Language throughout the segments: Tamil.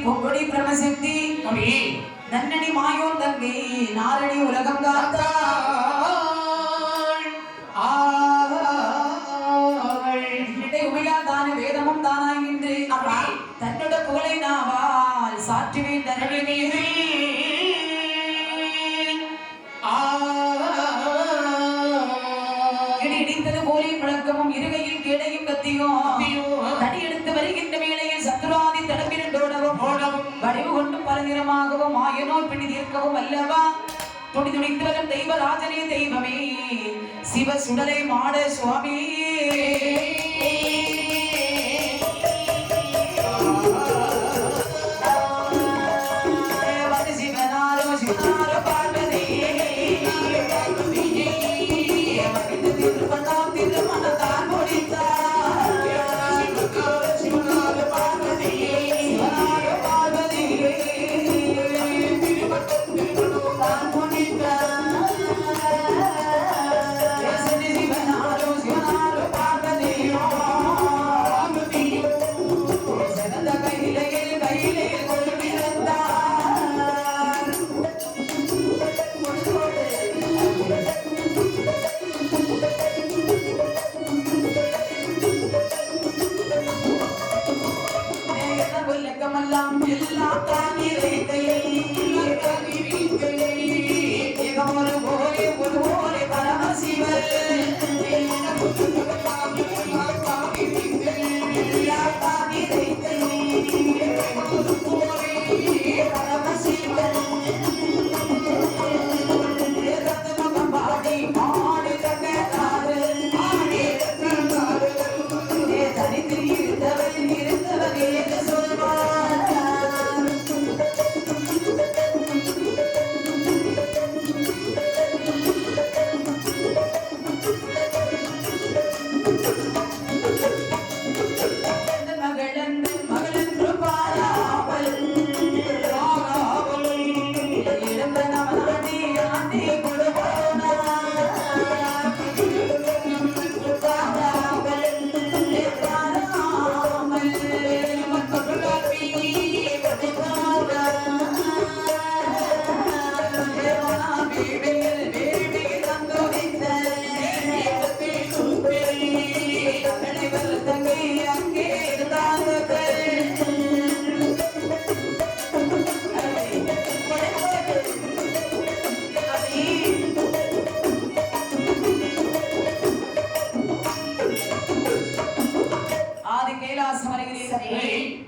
பொங்கொடி பிரமசக்தி நன்னடி மாயோன் தங்கை நாரடி உலகம் உமையால் தான வேதமும் தானாய் நின்று தன்னோட புகழை நாவால் சாற்றுவேன் தரணி மீது இடித்தது போலே முழக்கமும் இருகையில் கேடையும் கத்தியும் தடி எடுத்து வருகின்ற வேளையில் சத்துராதி தடப்பிரண்டோடவும் வடிவு கொண்டு பல நிறமாகவும் ஆயனோர் பிடி தீர்க்கவும் அல்லவா துடி துடித்து வரும் தெய்வராஜனே தெய்வமே சிவ சுடலை மாட சுவாமி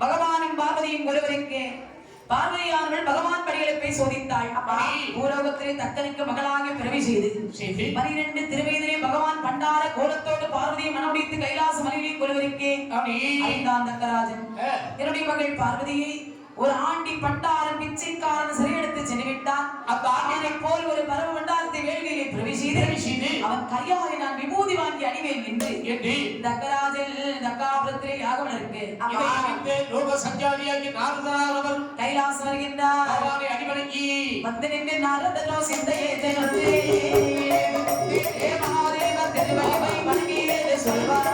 பகவானும் பார்வதியும் ஒருவருக்கு பார்வதியானவள் பகவான் படிகளை சோதித்தாள். பூலோகத்திலே தக்கனுக்கு மகளாக பிறவி செய்து 12 திருவயதிலே பகவான் பண்டார கோலத்தோடு பார்வதியை மனமுடித்து கைலாச மலையிலே ஒருவருக்கு அறிந்தான் தக்கராஜன். என்னுடைய மகள் பார்வதியை ஒரு ஆண்டி பண்டாரன் பிச்சைக்காரன் சிறையெடுத்து சென்று விட்டான். அப்பாண்டனை போல் ஒரு பரம பண்டாரத்தை வேள்வியிலே பிறவி செய்து அவன் கையாலே நான் விபூதி வாங்கி அணிவேன் என்று தக்கராஜில் தக்காபுரத்திலே யாகம் இருக்கு. கைலாசம் வருகின்றார். அடிவணங்கி வந்து நின்று நாரதனோ சிந்தையே சொல்வார்.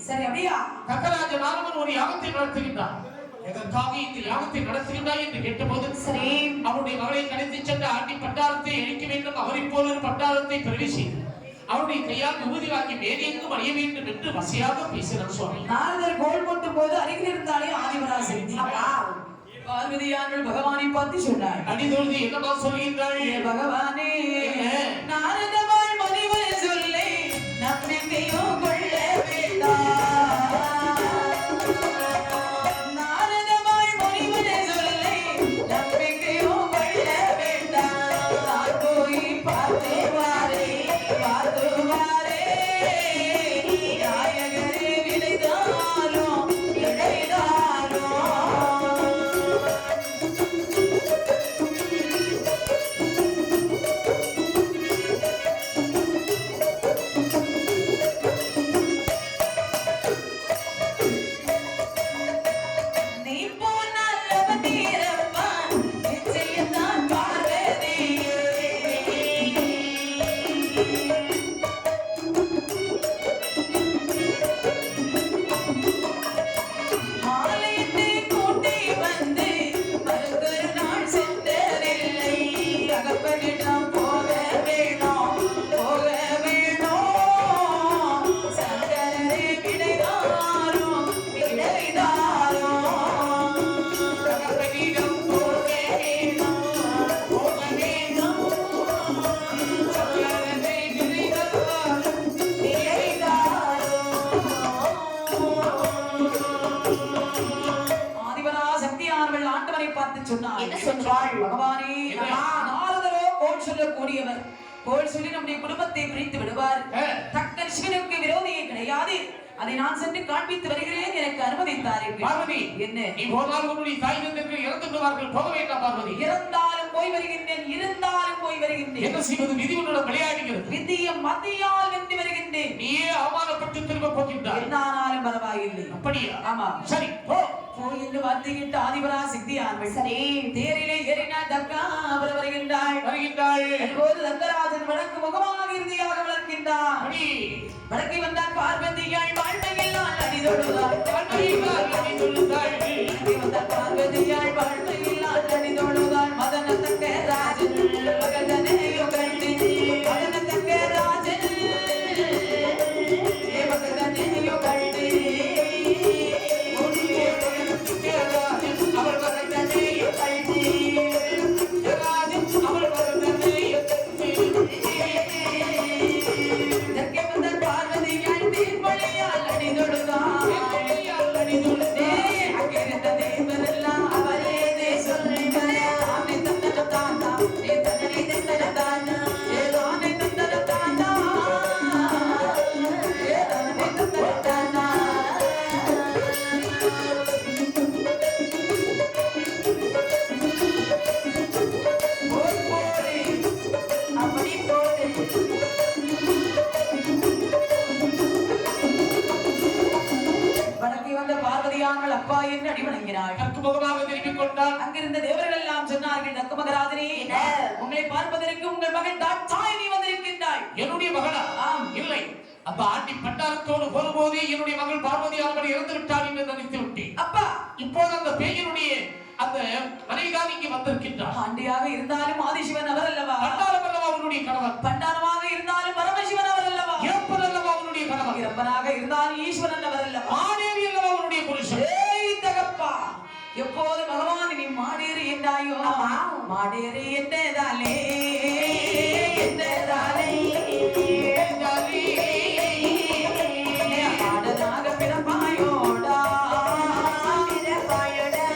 சரி அப்படியா? தக்கராஜ நாரதன் ஒரு யாகத்தை நடத்துகின்றார். எதற்காக இந்த யாகத்தை நடத்துகின்றார் என்று கேட்டபோது சரி அவருடைய மகளை கடத்தி சென்ற ஆண்டி பண்டாரத்தை அழிக்க வேண்டும், அவரை போல ஒரு பண்டாரத்தை பிறவி செய்து அவருடைய கையால் விபூதி வாங்கி வேதியெங்கும் அணிய வேண்டும் என்று வசையாக பேசினார் சுவாமி. நாரதர் கோல் போட்டும் போது அருகில் இருந்தாலே ஆதிபராசக்தி பார்வதியானவள் பகவானை பார்த்து சொன்னார். அடிதொழுது என்னமா சொல்கின்றாள்? பகவானே நாரதவாள் சொன்னாள். என்ன சொன்னாள்? பகவானே, நாரதரோ கோல் சொல்லக்கூடியவர். கோல் சொல்லி நம்முடைய குடும்பத்தை பிரித்து விடுவார். தக்க சிவனுக்கு விரோதியே கிடையாது. அதை நான் சென்று காண்பித்து வருகிறேன். எனக்கு அனுமதித்தார்கள். பார்வதி, என்ன நீ போனால் உன்னுடைய தாய் தந்தையர்கள் இறந்து விடுவார்கள், போக வேண்டாம் பார்வதி. இறந்தாலும் போய் வருகின்றேன், இருந்தாலும் போய் வருகின்றேன். என்ன செய்வது? விதி உன்னிடம் விளையாடுகிறது. விதியை மதியால் வென்று வருகின்றேன். நீயே அவமானப்பட்டு திரும்ப போகின்றாய். என்னானாலும் பரவாயில்லை. அப்படியா? ஆமா. சரி, போ. போய் என்று வார்த்தையிட்டு ஆதிபரா சித்தியார்கள். சரி. தேரிலே ஏறினாள் தக்கா அவர் வருகின்றாள். அப்போது தங்கராஜன் வடக்கு முகமாக இறுதியாக வளர்க்கின்றார். வடக்கை வந்தால் பார்வதியாள் வாழ்வையெல்லாம் அடிதொழுதாள். பார்வதியாள் வாழ்வையெல்லாம் அடிதொழுதாள். மதன தக்க ராஜன் மகதனையோ கண்டு மதன தக்க ராஜன் மகதனையோ கண்டு அவள் மகதனையோ கண்டு அவள் மகதனையோ பார்வதியாள் தீர்வழியால் அடிதொழுதாள். அடிதொழுதே அங்கிருந்த தேவரெல்லாம் அவரே சொல்லுங்கள். தானே தந்தன தானா ஏ தனனை தந்தன தானா ஏ தானே தந்தன தானா ஏ தானே தந்தன தானா. போய் போடு அப்படி போடு. வடக்கே வந்த பார்வதியாங்கள் அப்பா என்று அடிவணங்கினாள். முகமாக திரும்பிக் கொண்டாள். அங்கிருந்த தேவர்கள் எல்லாம் சொன்னார்கள், நக்கு மகராஜனே, உங்களை பார்ப்பதற்கு உங்கள் மகன் தாட்சாயினி வந்திருக்கின்றாள். என்னுடைய மகளா? ஆம். இல்லை, அப்ப ஆண்டி பண்டாரத்தோடு போகும்போது என்னுடைய மகள் பார்வதி அவர்கள் இறந்து விட்டார் என்று நினைத்து விட்டேன். அப்பா, இப்போது அந்த பேயினுடைய அந்த மனைவிதான் இங்கே வந்திருக்கின்றார். ஆண்டியாக இருந்தாலும் ஆதிசிவன் அவர் அல்லவா? பண்டாரம் அல்லவா அவனுடைய கணவன்? பண்டாரமாக இருந்தாலும் பரமசிவன் அவர் அல்லவா? இறப்பன் அல்லவா அவனுடைய கணவன்? இறப்பனாக இருந்தாலும் ஈஸ்வரன் அவர் அல்லவா? மாதேவி அல்லவா அவனுடைய புருஷன்? ஏய் தகப்பா, எப்போது பகவான் நீ மாடேறி என்றாயோ, மாடேறி என்றதாலே என்றதாலே ஆடனாக பிறப்பாயோடா பிறப்பாயோடா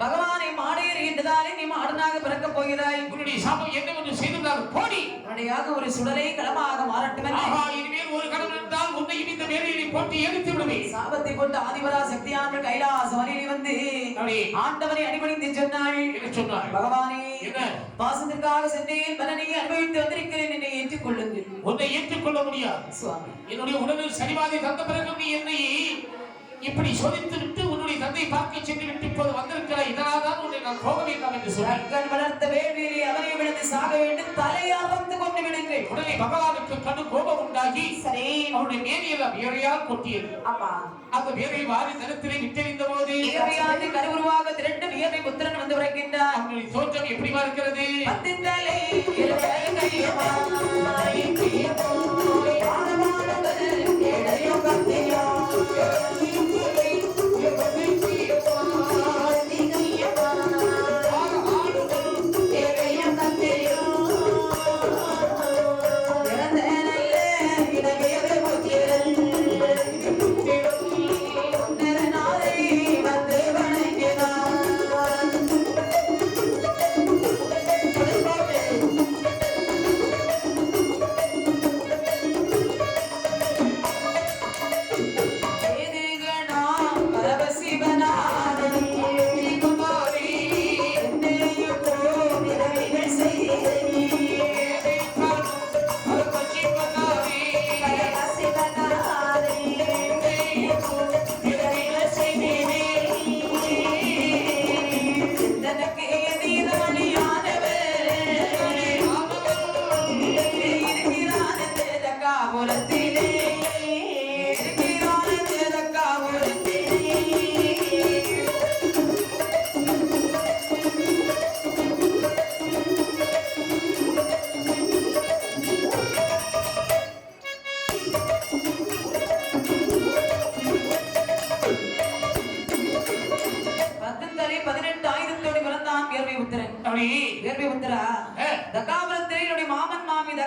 பகவானை மாடேறி என்றதாலே நீ மாடனாக பிறக்க போகிறாய். உன்னுடைய சாபம் என்னவென்று செய்துள்ளார் போடி. உடனடியாக ஒரு சுடலை களமாக மாறட்டும். இனிமேல் ஒரு கணம் இருந்தால் உன்னை இந்த வேலையை போட்டு எரித்து விடுவேன். சாபத்தை கொண்டு ஆதிபரா சக்தியானவள் கைலாச வரையில் வந்து ஆண்டவனை அடிபணிந்து சொன்னாள். என்ன சொன்னாள்? பகவானே, என்ன பாசத்திற்காக சென்றேன், பலனை அனுபவித்து வந்திருக்கிறேன், என்னை ஏற்றுக்கொள்ளுங்கள். உன்னை ஏற்றுக்கொள்ள முடியாது சுவாமி. என்னுடைய உடலில் சரிவாதி தந்த பிறகு நீ என்னை இப்படி சோதித்து விட்டு உன்னுடைய தந்தை பார்க்க சென்று விட்டு இப்போது வந்திருக்கிறாய். இதனால் தான் உன்னை நான் போக வேண்டாம் என்று சொன்னேன். வளர்த்த வேள்வியிலே அவரை விழுந்து சாக வேண்டும், தலையார்ந்து கொண்டு விடுங்கள். உடனே பகவானுக்கு கடு கோபம் உண்டாகி சரி அவருடைய மேனியெல்லாம் வியறையால் கொட்டியது. அப்பா, அந்த வியரை வாரி நிலத்திலே விட்டெறிந்த போது வியர்வையாண்டு கருவுருவாக திரண்டு வியர்வை புத்திரன் வந்து உரைக்கின்றார். அவனுடைய தோற்றம் எப்படிமா இருக்கிறது? பத்திந்தலை இளவரகையமா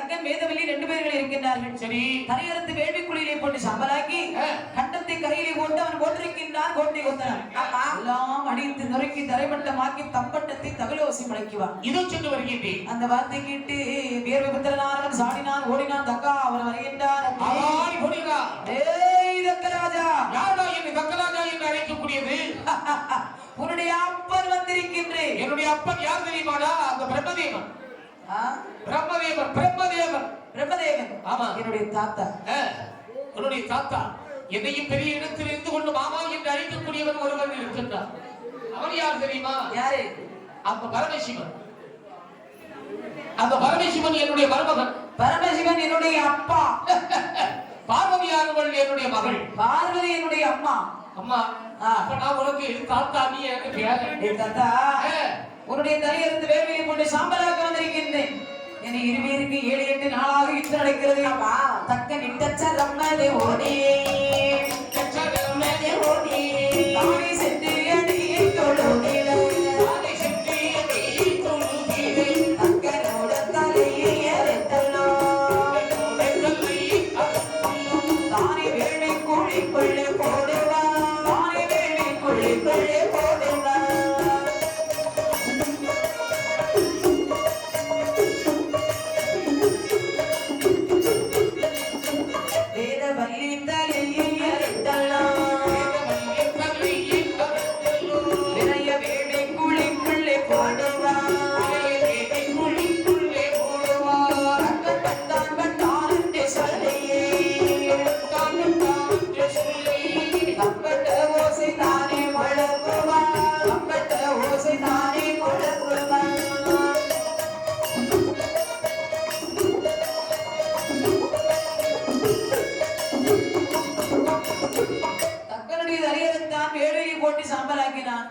தங்கன் வேதவல்லி 2 பேர்கள் இருக்கின்றார்கள். சரி. தலையறுத்து வேள்விக்குழியிலே போட்டு சாம்பலாக்கி கண்டத்தை கரையிலே போட்டு அவன் போட்டிருக்கின்றான் கோட்டை கொத்தனான். எல்லாம் அடித்து நொறுக்கி தரைமட்டமாக்கி தம்பட்டத்தை தகலோசி முழக்கிவான். இதோ சென்று வருகின்றேன். அந்த வார்த்தை கேட்டு வேர்வை புத்திரனானவன் சாடினான் ஓடினான். தக்கா அவன் வருகின்றான். ஆவாய் ஓடினான். ஏய் தக்கராஜா, யாரா என்னை தக்கராஜா என்று அழைக்கக்கூடியது? உன்னுடைய அப்பன் வந்திருக்கின்றேன். என்னுடைய அப்பன் யார் தெரியுமாடா? அந்த பிரம்மதேவன். பிரம்மதேவன் பிரம்மதேவன் பிரம்மதேவன். ஆமா, என்னுடைய தாத்தா. உன்னுடைய தாத்தா என்னையும் பெரிய இடத்தில் இருந்து கொண்டு மாமா என்று அழைக்கக்கூடியவன் ஒருவன் இருக்கின்றான். அவன் யார் தெரியுமா? யாரு? அந்த பரமசிவன். அந்த பரமசிவன் என்னுடைய மருமகன். பரமசிவன் என்னுடைய அப்பா. பார்வதியானவள் என்னுடைய மகள். பார்வதி என்னுடைய அம்மா. அம்மா, அப்ப நான் உனக்கு தாத்தா, நீ எனக்கு பேரன். தாத்தா, உன்னுடைய தலையிலிருந்து வேர்வையை போட்டு சாம்பலாக வந்திருக்கின்றேன். என்னை இருவேருக்கு 7-8 நாளாக யுத்தம் நடக்கிறது. தக்க நிட்டச்ச ரம்மதே ஓடியே தானே சென்று அடியை தொழுகிறே தக்கனோட தலையை அரைத்தல்லோ தானே வேள்வி குழிக்குள்ளே போடுவான். தானே வேள்வி குழிக்குள்ளே போடுவான். வேதவல்லி தலையை அரைத்தல்லோ வினய வேள்வி குழிக்குள்ளே போடுவான். தக்கன் பட்டான் என்று சொல்லியே தம்பட்ட ஓசை தானே முழங்குவான். தம்பட்ட ஓசை தானே முழங்குவான். தக்கனுடைய தலையெழுத்தான் வேள்வியை போட்டு சாம்பலாக்கினான்.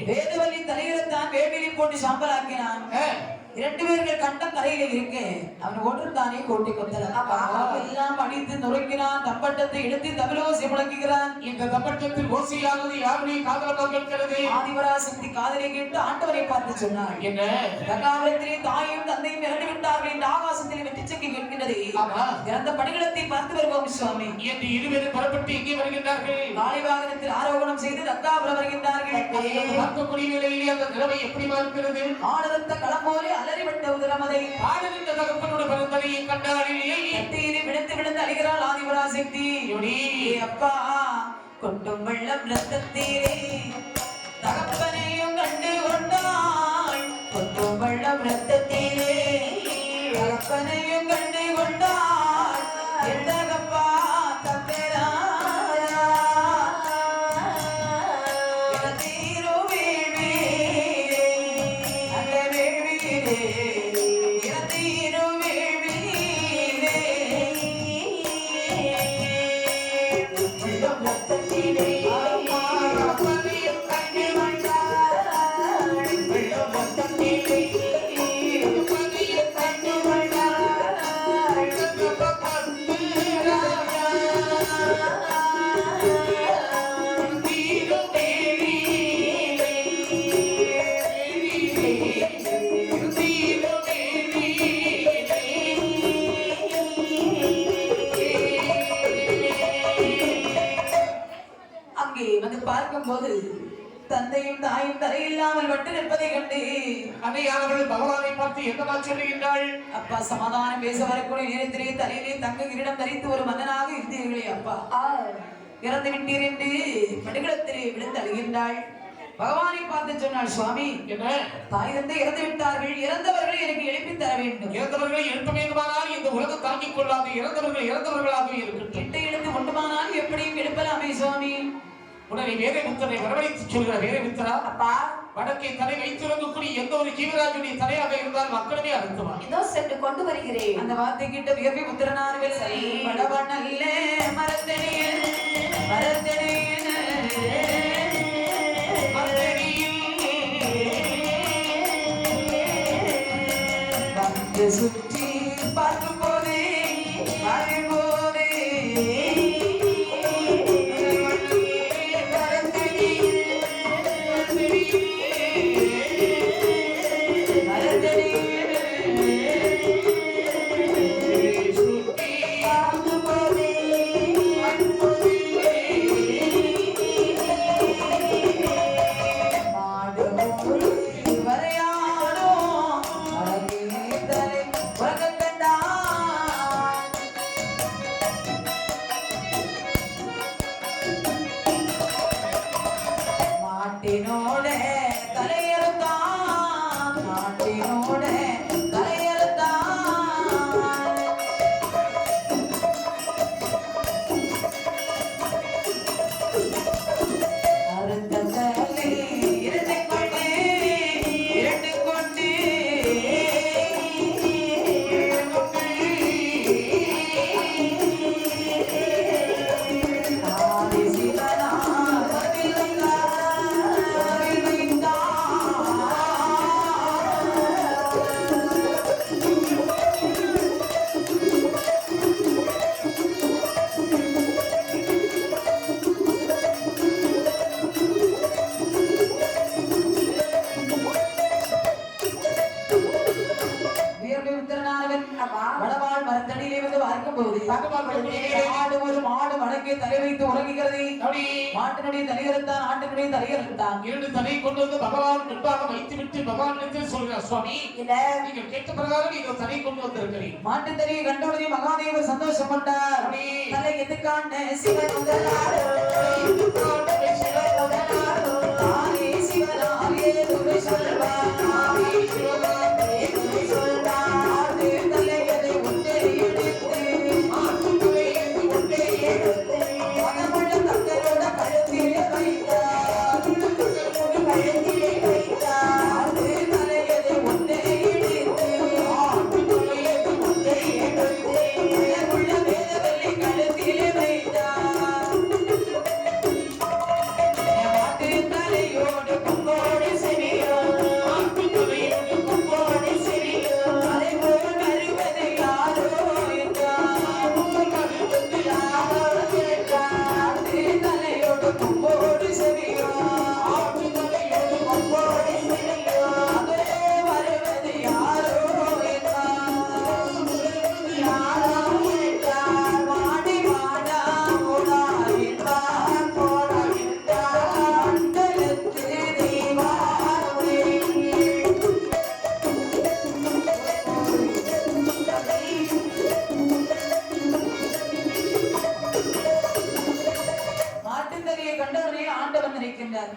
வேதவல்லி தலையெழுத்தான் வேள்வியை போட்டு சாம்பலாக்கினான். 2 பேர்கள் கண்டம் கரையில இருக்கு. அவன் ஓட்டுத்தானே கோட்டை கொத்தலாம் எல்லாம் அடித்து நொறுக்கினான். தம்பட்டத்தை எடுத்து தமிழோசை முழங்குகிறான். இந்த தம்பட்டத்தில் ஓசையானது யாருடைய காதலமாக இருக்கிறது? ஆதிபராசக்தி காதலை கேட்டு ஆண்டவரை பார்த்து சொன்னார். என்ன? தகாவலத்திலே தாயும் தந்தையும் இறந்து விட்டார்கள் என்று ஆகாசத்தில் வெற்றிச்சக்கை கேட்கின்றது. இறந்த பணிகளத்தை பார்த்து வருவோம் சுவாமி என்று இருவரும் புறப்பட்டு இங்கே வருகின்றார்கள். காளி வாகனத்தில் ஆரோகணம் செய்து தக்காபுரம் வருகின்றார்கள். பார்க்கக்கூடிய வேளையிலே அந்த நிலைமை எப்படி இருக்கிறது? ஆனந்த களம்போலே அலறிவிட்ட உதிரமதை ஆடுகின்ற தகப்பனோட பிறந்தலையை கண்டாடியே கட்டியிலே விழுந்து விழுந்து அழுகிறாள் ஆதிபராசக்தி. அப்பா, கொட்டும் வெள்ளம் ரத்தத்திலே தகப்பனையும் கண்டு கொண்டாள். கொட்டும் வெள்ளம் ரத்தத்திலே தகப்பனையும் கண்டு கொண்டாள். என் தகப்பா தம்பராயா தீரோ வேள்வியிலே அந்த வேள்வியிலே தீரோ வேள்வியிலே வெள்ளம் ரத்தத்திலே தகப்பனையும் கண்டு கொண்டாள். வெள்ளம் ரத்தத்திலே தகப்பனையும் கண்டு கொண்டாள். அங்கே வந்து பார்க்கும்போது தந்தையும் தாயும் தரையில்லாமல் வட்டு நிற்பதை கண்டு அன்னையானவள் பகவானை பார்த்து என்னமா சொல்லுகின்றாள்? அப்பா, சமாதானம் பேச வரக்கூடிய நேரத்திலே தலையிலே தங்க கிரீடம் தரித்து ஒரு மன்னனாக இருந்தீர்களே அப்பா, இறந்து விட்டீர் என்று படுகளத்திலே விழுந்து அழுகின்றாள். பகவானை பார்த்து சொன்னாள், சுவாமி, என்ன? தாய் தந்தை இறந்து விட்டார்கள். இறந்தவர்களை எனக்கு எழுப்பி தர வேண்டும். இறந்தவர்களை எழுப்ப வேண்டுமானால் இந்த உலகம் தாங்கிக் கொள்ளாது. இறந்தவர்கள் இறந்தவர்களாகவே இருக்கட்டும். எட்டை எழுந்து கொண்டுமானால் எப்படியும் எழுப்பலாமே சுவாமி. உடனே வேதவித்தனை வரவழைத்து சொல்கிற வேதவித்தரா, அப்பா, வடக்கே தலை வைத்திருக்கக்கூடிய எந்த ஒரு ஜீவராஜுடைய தலையாக இருந்தால் மக்களுமே அறுத்துவார். இதோ சென்று கொண்டு வருகிறேன். அந்த வார்த்தை கிட்ட வியர்வி புத்திரனார்கள் வடவண்ணல்ல மரத்தடியில் மரத்தடியில் வந்து சுற்றி பார்க்கும் போதே பார்க்கும் போதே மரத்தடியில் மகன் வடவாள் மரத்தடியிலே வந்து பார்க்கும்போது ஆடு ஒரு மாடு மடக்கே தலை வைத்து உறங்குகிறது. மாட்டினுடைய தலையறுத்தான், ஆட்டினுடைய தலையறுத்தான். இரண்டு தலை கொண்டு வந்து பகவான் முன்பாக வைத்து விட்டு பகவான் சொல்கிறார், சுவாமி நீங்கள் கேட்ட பிரகாரம் நீங்கள் தலை கொண்டு வந்திருக்கிறீர்கள். மாட்டு தலையை கண்டவுடனே மகாதேவர் சந்தோஷப்பட்டார். தலை எதுக்காண்ட சிவன் முதலாடு தானே சிவனாரே துணை சொல்வார் தலையதை ஒன்றே எடுத்து மனமுள்ள தங்களோட கழுத்திலே வைத்தார். தலையதை ஒன்றே எடுத்து உள்ள வேதவெள்ளி கழுத்திலே வைத்தார். மாட்டு தலையோடு கொம்போடு செவியோ தலைபோல் வருவது யாரோ என்றார். தலையோடு கொம்போடு செவியோ அதோ வருவது யாரோ என்றார். வாடி வாடா போடா என்றார். மண்டலத்து தெய்வாரே மாட்டுத்தறியை கண்டவரே ஆண்டவன் நினைக்கின்றார்.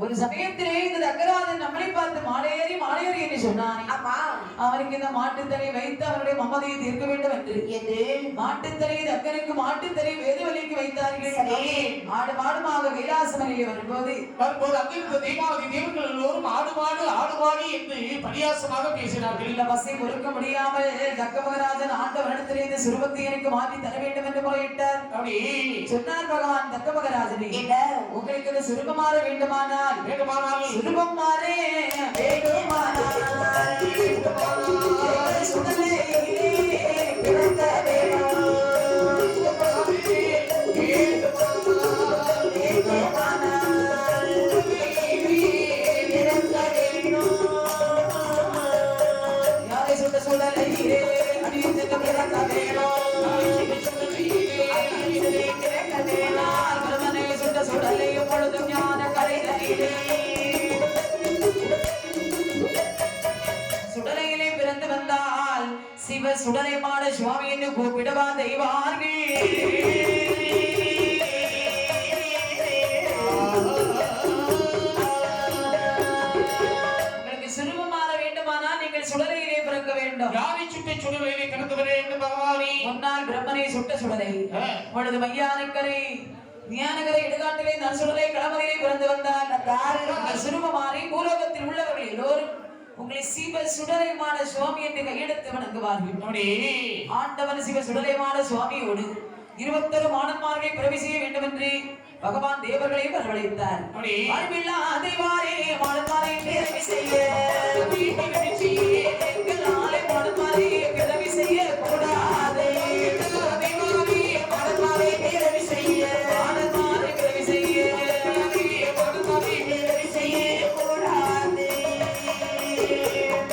ஒரு சமயத்திலே இந்த தக்கராஜன் நம்மளை பார்த்து மாலையேறி என்று சொன்னானே, அவருக்கு இந்த மாட்டுத்தறி வைத்து அவருடைய மமதையை தீர்க்க வேண்டும் என்று மாட்டுத்தறி தக்கனுக்கு மாட்டுத்தறி வேதவெளிக்கு வைத்தார்கள். ஆடு மாடுமாக கைலாசமலையில் வரும்போது அங்கிருந்த தெய்வாதி தேவர்கள் எல்லோரும் ஆடு மாடு என்று பரியாசமாக பேசினார்கள். இந்த பசை பொறுக்க முடியாமல் தக்க மகராஜன் ஆண்டவரிடத்திலே இந்த சுரூபத்தை எனக்கு மாற்றி தர வேண்டும் என்று முறையிட்டார். சொன்னார் பகவான் தக்க மகராஜனே, உங்களுக்கு இந்த சுரூபம் மாற வேண்டுமானால் சுரூபம் மாறே வேண்டுமானால் சுடலை பிறக்க யாரை சுட்ட சுடலையிலே அடித்து பிறக்க வேணால் சுட்ட சுடலை எப்பொழுதும் ஞான கரையிலே சுடலையிலே பிறந்து வந்தால் சிவ சுடலை மாட சுவாமி என்று கூப்பிடவா தெய்வார்கள். உங்களுக்கு சுரூபம் மாற வேண்டுமானால் நீங்கள் சுடலையிலே பிறக்க வேண்டும். யாரை சுட்ட சுடலையிலே பிறந்து வேண்டும் பகவானே? முன்னால் பிரம்மனை சுட்ட சுடலை, பொழுது மையானக்கரை ஞானகரை இடுகாட்டிலே நான் சுடலை களமதிலே பிறந்து வந்தால் சுரூபம் மாறி பூலோகத்தில் உள்ளவர்கள் எல்லோரும் உங்களை சிவ சுடலைமான சுவாமி என்று கையெடுத்து வணங்குவார்கள். ஆண்டவன் சிவ சுடலைமான சுவாமியோடு 21 மாணன்மார்களை பிறவி செய்ய வேண்டும் என்று பகவான் தேவர்களை வரவழைத்தார். அறிவில்லாதவாறே மாணன்மாரை பிறவி செய்ய எங்களாலே மாணன்மாரை பிறவி செய்ய கூடாது. மாணன்மாரை பிறவி செய்ய மாணன்மாரை பிறவி செய்ய கூடாது.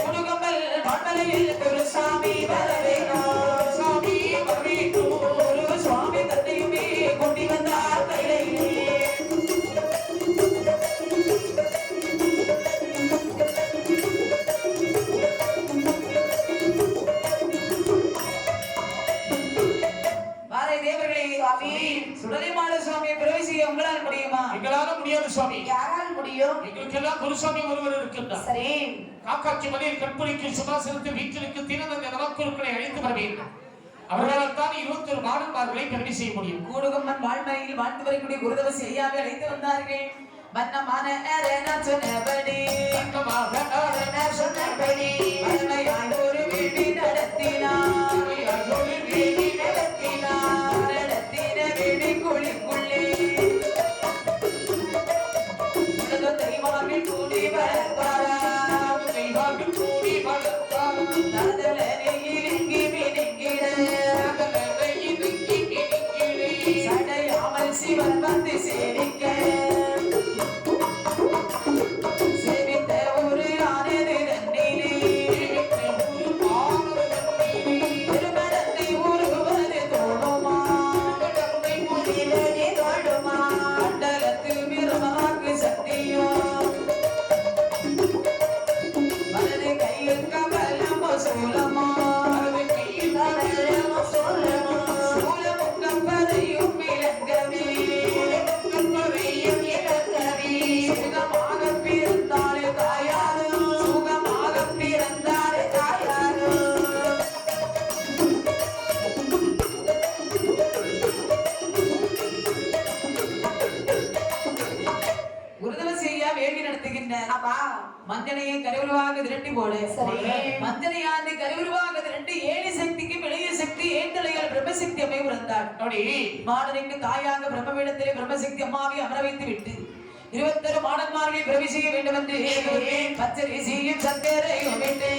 முருகம்பல் மண்டலையில் ஒரு சாமி வரவேணும், சாமி வரவேணும். ஒரு சுவாமி தன்னையுமே கொண்டு வந்தார் கையிலே. சுடலைமாட சுவாமியை பிறவி செய்ய உங்களால் முடியுமா? எங்களால முடியாது சுவாமி. யாரால் முடியும்? எங்களுக்கெல்லாம் குருசாமி ஒருவர் இருக்கின்றார். சரி, காக்காட்சி மலையில் கற்பனைக்கு சுபாசனத்து வீட்டிற்கு தினந்த நவக்குருக்களை அழைத்து வர வேண்டும். அவர்களால் தான் 21 மாணன்மார்களை பிறவி செய்ய முடியும். கூடுகம்மன் வாழ்மையில் வாழ்ந்து வரக்கூடிய குருதவசி ஐயாவை அழைத்து வந்தார்கள். மன்னமான சொன்னபடி வறுமையாய் ஒரு வீடி நடத்தினார். நடத்தின வீடி குழிக்குள்ளே தெய்வாவில் கூடி வளர்ப்பாரா. சடையாமல் சிவன் வந்து சேவிக்க சேவித்த ஒரு ஆனது தண்ணிலே மஞ்சனையை கருவுருவாக திரட்டி போடு சரி. மஞ்சனையாந்து கருவுருவாக திரட்டி ஏழு சக்திக்கு இளைய சக்தி ஏற்றலையால் பிரம்மசக்தி அம்மை உறந்தாள் அப்படி மாடனுக்கு தாயாக பிரம்மபீடத்திலே பிரம்மசக்தி அம்மாவை அமர வைத்து விட்டு 21 மாடன்மார்களை பிரவி செய்ய வேண்டும் என்று பச்சரிசியும் சர்க்கரையும் விட்டு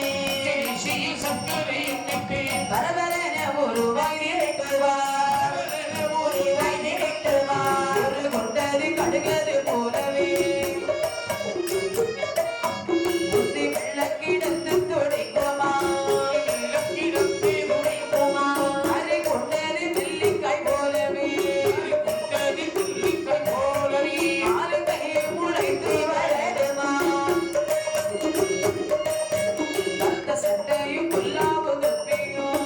பரபரன ஒரு வயதிட்டுவார் ஒரு வயதிட்டுவார் ஒரு கொண்டது கடுகது போலவே புத்தி வெள்ளக்கிடத்து துடைக்குமா அரை கொண்டது நெல்லிக்காய் போலவே ஆறு கையை முளைத்து வளருமா பத்த சட்டையும் புல்லாவு தொப்பியும்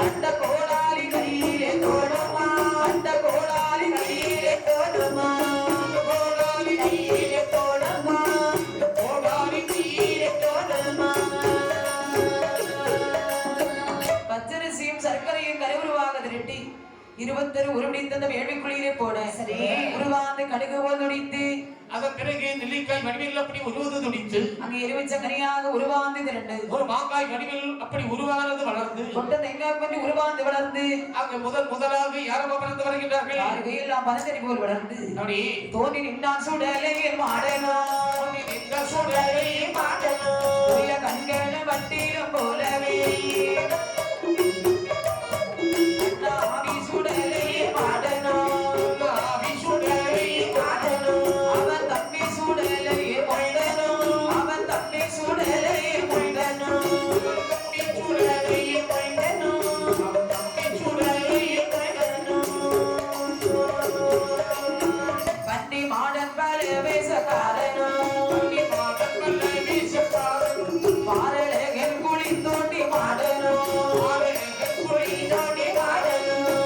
அண்ட கோடாலி கையிலே தோடுமா அண்ட கோடாலி கையிலே தோடுமா கோடாலி கையிலே தோடுமா கோடாலி கையிலே தோடுமா பச்சரிசியும் சர்க்கரையும் கருவுருவாக திரட்டி 21 உருவடித்து அந்த வேள்விக்குழியிலே போட சரி. உருவாந்து கடுகு போல் நொடித்து அதன் பிறகு நெல்லிக்காய் வடிவில் அப்படி உருவது துடித்து அங்கே எருவிச்ச கனியாக உருவாந்து திரண்டு ஒரு மாங்காய் வடிவில் அப்படி உருவானது வளர்ந்து கொண்ட தேங்காய் பண்ணி உருவாந்து வளர்ந்து அங்கு முதலாக யாரும் வளர்ந்து வருகின்றார்கள் யாரு கையில் நாம் பதத்தடி போல் வளர்ந்து அப்படி தோன்றி நின்றான் சுடலை மாடனும் இந்த சூழலை உரிய கண்கள வட்டியும் போலவே ஆவி சுடலை மாடனும் ஆவி சூழலை அவன் தம்பி சுடலை மொய்டனும் அவன் தம்பி சுடலை மொய்டனும் தம்பி சூழலை தம்பி சூழலை பண்டி மாடன் பல வேசக்காரனும் தம்பி மாதக்கல்ல வீசக்காரன் பாரழகன் குளி தோண்டி மாடனும் குழி தாண்டி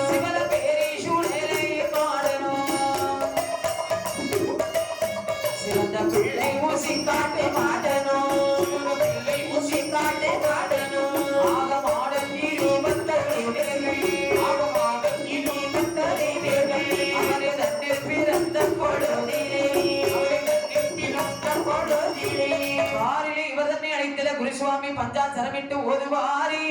சிவன பேரை சூழலை மாடனும் சிவந்த பிள்ளை ஊசி காட்டு மாடனும் பிள்ளை ஊசி காட்டு மாடனும் ஆக மாடன் ஆகமாதன் இனி அவனை தன்னில் பிறந்த பொழுதிலே வாரிலே இவர் தன்னை அழைத்தில குருசுவாமி பஞ்சாசரமிட்டு ஓதுவாரி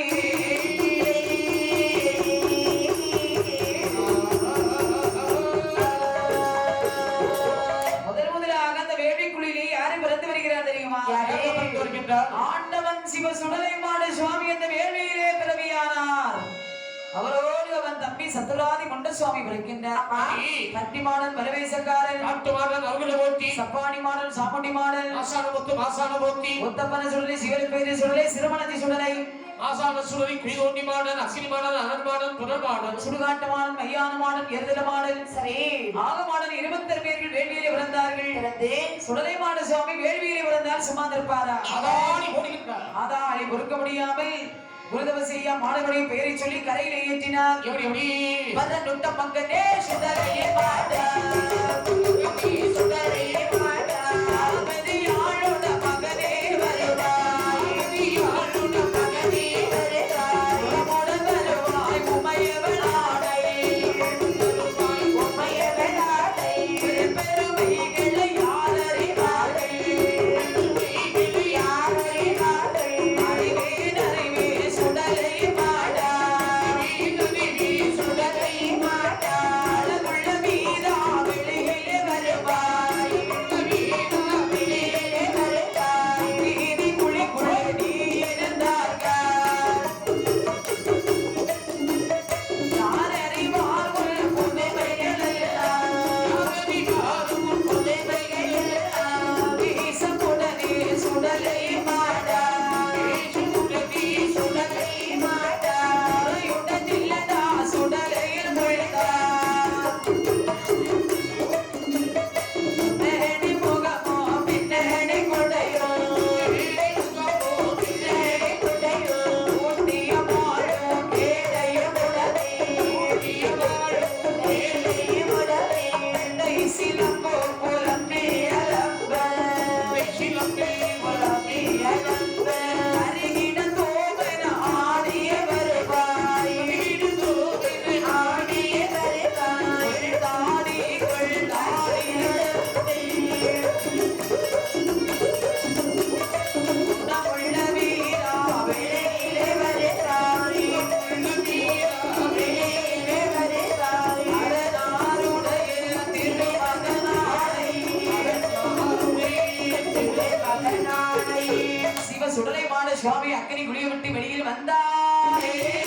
முதலாக அந்த வேள்விக்குழியிலே யாரு பிறந்து வருகிறார் தெரியுமா வருகின்றார் ஆண்டவன் சிவ சுடலை மாடு சுவாமி அந்த வேள்வியிலே பிறவியானார் அவரோடு அவன் தம்பி சத்துராதி கொண்ட சுவாமி பிறக்கின்றார் கட்டிமாடன் பரவேசக்காரன் நாட்டுமாடன் அவர்களை ஓட்டி சப்பானி மாடல் சாமுண்டி மாடல் ஆசானமுத்து மாசானமூர்த்தி ஒத்தப்பன சுடலை சிவன் பேரு சுடலை சிறுமணதி சுடலை ஆசான சுடரி குழிதோண்டி மாடன் அசினி மாடன் அனன்மாடன் புனர்மாடன் சுடுகாட்டு மாடன் மையான மாடன் எருதல மாடல் சரி ஆக மாடன் 26 பேர்கள் வேள்வியிலே பிறந்தார்கள் சுடலை மாட சுவாமி வேள்வியிலே பிறந்தால் சும்மா இருப்பாரா அதானி ஓடுகின்றார் அதாளி பொறுக்க முடியாமல் குருதவசியா மாடவனுடைய பெயரை சொல்லி கரையிலே ஏற்றினார் எப்படி பதனுட்ட மகனே சுடலையே மாடா சுடலையே மாடா ஆளுட மகனே வருவாய் ஆளுட மகனே வருவாய் உடல் வருவாய் உமையவளாடை உமையவளாடை பெருமைகளை யாரறிவார்கள் யாரறிவார்கள் அறிவே நறிவே சுடலை மாடா சுடலை மாடா உள்ள மீதா வெளியிலே வருவாய் சுவாமி அக்கனை குளிய விட்டு வெளியில் வந்தாரே